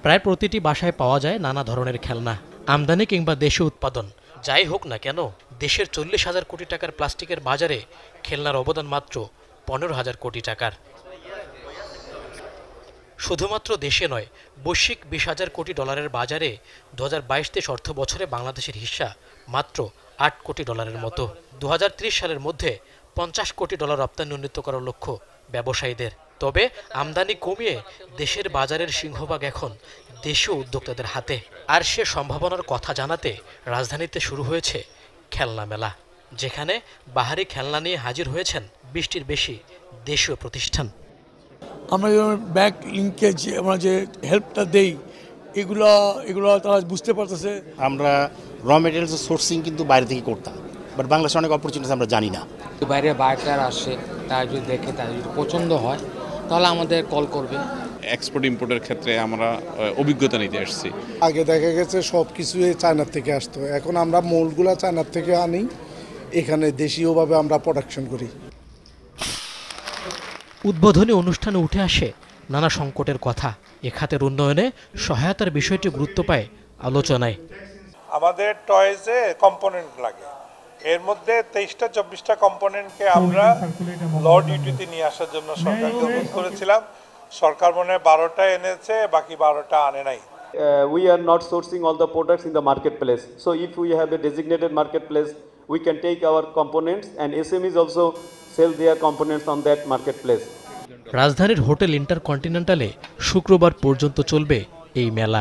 প্রায় প্রতিটি বাসায় পাওয়া যায় নানা ধরনের খেলনা, আমদানি কিংবা দেশীয় উৎপাদন। যাই হোক না কেন, দেশের 40,000 কোটি টাকার প্লাস্টিকের বাজারে খেলনার অবদান মাত্র 15,000 কোটি টাকার। শুধুমাত্র দেশে নয়, বৈশ্বিক 20,000 কোটি ডলারের বাজারে 2022-23 অর্থ বছরে বাংলাদেশের হিস্সা মাত্র 8 কোটি ডলারের মতো। 2030 সালের মধ্যে 50 কোটি ডলার রপ্তানি উন্নীত করার লক্ষ্য ব্যবসায়ীদের। তবে আমদানি কমিয়ে দেশের বাজারের সিংহভাগ এখন দেশীয় উদ্যোক্তাদের হাতে। আর সে সম্ভাবনার কথা জানাতে রাজধানীতে শুরু হয়েছে খেলনা মেলা, যেখানে বাহারি খেলনা নিয়ে হাজির হয়েছেন 20টির বেশি দেশীয় প্রতিষ্ঠান। আমরা ব্যাক লিঙ্কেজ, আমরা যে হেল্পটা দেই, এগুলো তারা বুঝতে পারতেছে। আমরা র মেটেরিয়ালস সোর্সিং কিন্তু বাইরে থেকে করতাম, বাট বাংলাদেশে অনেক অপরচুনিটি আমরা জানি না। বাইরে বায়ার আসে, তারা যদি দেখে, তার যদি পছন্দ হয় তাহলে আমাদের কল করবে। এক্সপোর্ট ইম্পোর্টের ক্ষেত্রে আমরা অভিজ্ঞতা নিতে আসছি। আগে দেখা গেছে সব কিছুই চায়নার থেকে আসতো, এখন আমরা মোল্ডগুলো চায়নার থেকে আনি, এখানে দেশীয়ভাবে আমরা প্রোডাকশন করি। উদ্বোধনী অনুষ্ঠানে উঠে আসে নানা সংকটের কথা। এ খাতের উন্নয়নে সহায়তার বিষয়টি গুরুত্ব পায় আলোচনায়। আমাদের টয়েজে কম্পোনেন্ট লাগে, এর মধ্যে 23টা-24টা কম্পোনেন্টকে আমরা ল ডিউটিতে নিয়ে আসার জন্য সরকারকে অনুরোধ করেছিলাম। সরকার মনে হয় 12টা এনেছে, বাকি 12টা আনে নাই। We are not sourcing all the products in the marketplace. So if we have a designated marketplace, we can take our components, and SMEs also sell their components on that marketplace. রাজধানীর hotel ইন্টারকন্টিনেন্টালে শুক্রবার পর্যন্ত চলবে এই মেলা।